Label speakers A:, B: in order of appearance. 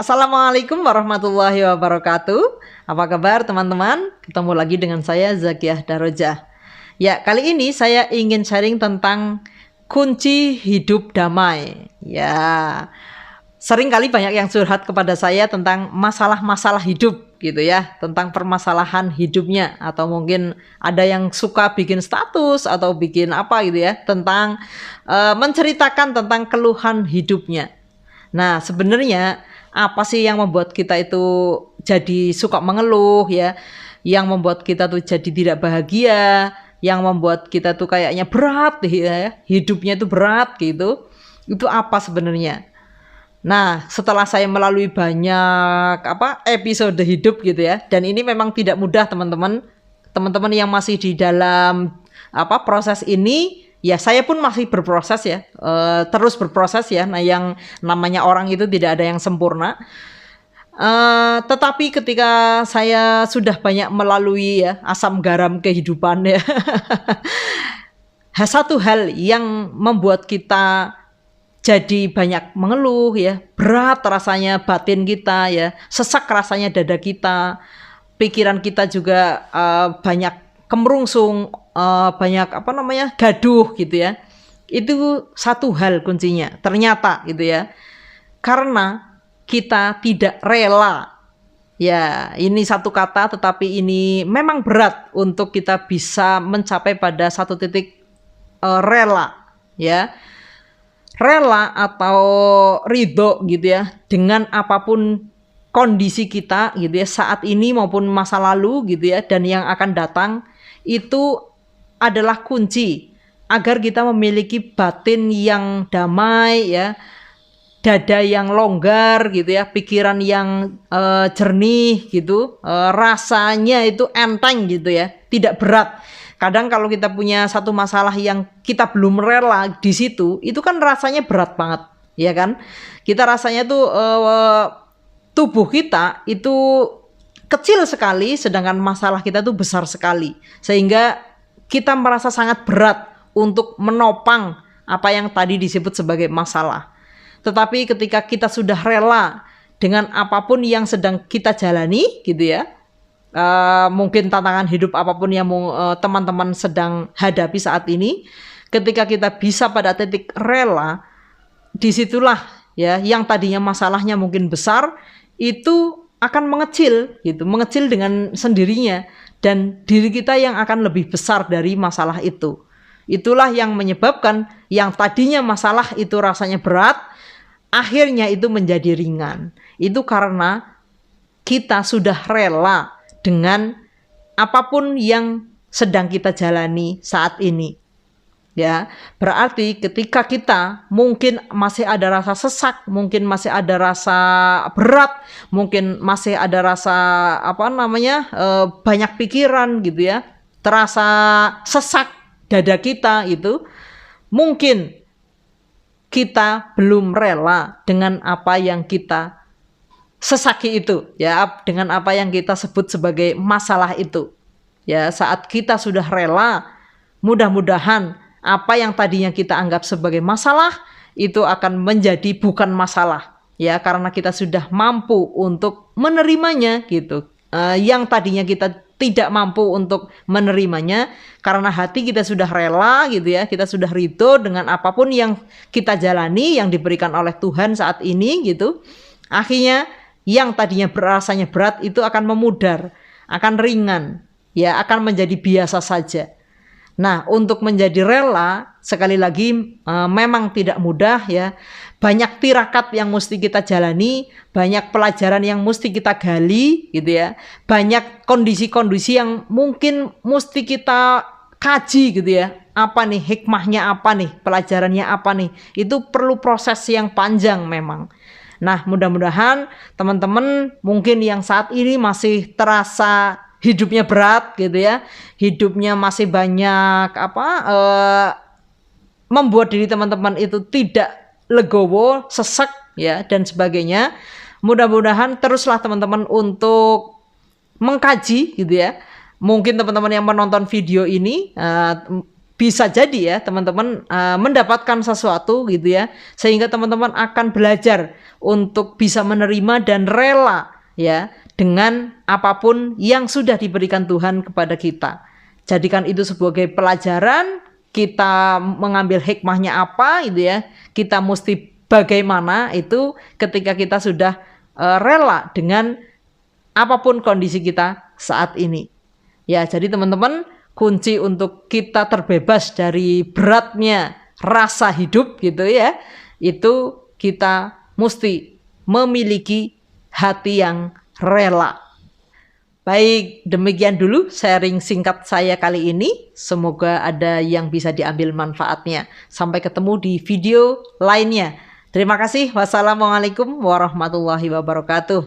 A: Assalamualaikum warahmatullahi wabarakatuh. Apa kabar teman-teman? Ketemu lagi dengan saya Zakiyah Darojah. Ya, kali ini saya ingin sharing tentang kunci hidup damai. Ya, sering kali banyak yang curhat kepada saya tentang masalah-masalah hidup gitu ya, tentang permasalahan hidupnya, atau mungkin ada yang suka bikin status atau bikin apa gitu ya, tentang menceritakan tentang keluhan hidupnya. Nah, sebenarnya apa sih yang membuat kita itu jadi suka mengeluh ya, yang membuat kita tuh jadi tidak bahagia, yang membuat kita tuh kayaknya berat ya, hidupnya itu berat gitu. Itu apa sebenarnya? Nah, setelah saya melalui banyak episode hidup gitu ya, dan ini memang tidak mudah teman-teman. Teman-teman yang masih di dalam proses ini, ya saya pun masih berproses ya, terus berproses ya. Nah, yang namanya orang itu tidak ada yang sempurna. Tetapi ketika saya sudah banyak melalui ya asam garam kehidupan ya, satu hal yang membuat kita jadi banyak mengeluh ya, berat rasanya batin kita ya, sesak rasanya dada kita, pikiran kita juga banyak kemerungsung, banyak gaduh gitu ya. Itu satu hal kuncinya ternyata gitu ya, karena kita tidak rela. Ya, ini satu kata tetapi ini memang berat untuk kita bisa mencapai pada satu titik rela ya. Rela atau ridho gitu ya dengan apapun kondisi kita gitu ya, saat ini maupun masa lalu gitu ya, dan yang akan datang, itu adalah kunci agar kita memiliki batin yang damai ya, dada yang longgar gitu ya, pikiran yang jernih gitu, rasanya itu enteng gitu ya, tidak berat. Kadang kalau kita punya satu masalah yang kita belum rela di situ, itu kan rasanya berat banget, ya kan? Kita rasanya tuh tubuh kita itu kecil sekali, sedangkan masalah kita tuh besar sekali, sehingga kita merasa sangat berat untuk menopang apa yang tadi disebut sebagai masalah. Tetapi ketika kita sudah rela dengan apapun yang sedang kita jalani, gitu ya. Mungkin tantangan hidup apapun yang teman-teman sedang hadapi saat ini, ketika kita bisa pada titik rela, disitulah ya yang tadinya masalahnya mungkin besar itu akan mengecil gitu, mengecil dengan sendirinya, dan diri kita yang akan lebih besar dari masalah itu. Itulah yang menyebabkan yang tadinya masalah itu rasanya berat, akhirnya itu menjadi ringan. Itu karena kita sudah rela dengan apapun yang sedang kita jalani saat ini. Ya, berarti ketika kita mungkin masih ada rasa sesak, mungkin masih ada rasa berat, mungkin masih ada rasa banyak pikiran gitu ya, terasa sesak dada kita itu, mungkin kita belum rela dengan apa yang kita sesaki itu ya, dengan apa yang kita sebut sebagai masalah itu ya. Saat kita sudah rela, mudah-mudahan apa yang tadinya kita anggap sebagai masalah itu akan menjadi bukan masalah ya, karena kita sudah mampu untuk menerimanya gitu. Yang tadinya kita tidak mampu untuk menerimanya, karena hati kita sudah rela gitu ya, kita sudah ridho dengan apapun yang kita jalani, yang diberikan oleh Tuhan saat ini gitu. Akhirnya yang tadinya rasanya berat itu akan memudar, akan ringan, ya akan menjadi biasa saja. Nah, untuk menjadi rela, sekali lagi memang tidak mudah ya. Banyak tirakat yang mesti kita jalani, banyak pelajaran yang mesti kita gali gitu ya. Banyak kondisi-kondisi yang mungkin mesti kita kaji gitu ya. Apa nih hikmahnya, apa nih pelajarannya, apa nih. Itu perlu proses yang panjang memang. Nah, mudah-mudahan teman-teman mungkin yang saat ini masih terasa hidupnya berat gitu ya, hidupnya masih banyak membuat diri teman-teman itu tidak legowo, sesak ya dan sebagainya. Mudah-mudahan teruslah teman-teman untuk mengkaji gitu ya. Mungkin teman-teman yang menonton video ini bisa jadi ya teman-teman mendapatkan sesuatu gitu ya, sehingga teman-teman akan belajar untuk bisa menerima dan rela ya dengan apapun yang sudah diberikan Tuhan kepada kita. Jadikan itu sebagai pelajaran, kita mengambil hikmahnya apa gitu ya, kita mesti bagaimana itu ketika kita sudah rela dengan apapun kondisi kita saat ini. Ya, jadi teman-teman, kunci untuk kita terbebas dari beratnya rasa hidup gitu ya, itu kita mesti memiliki hati yang rela. Baik, demikian dulu sharing singkat saya kali ini. Semoga ada yang bisa diambil manfaatnya. Sampai ketemu di video lainnya. Terima kasih. Wassalamualaikum warahmatullahi wabarakatuh.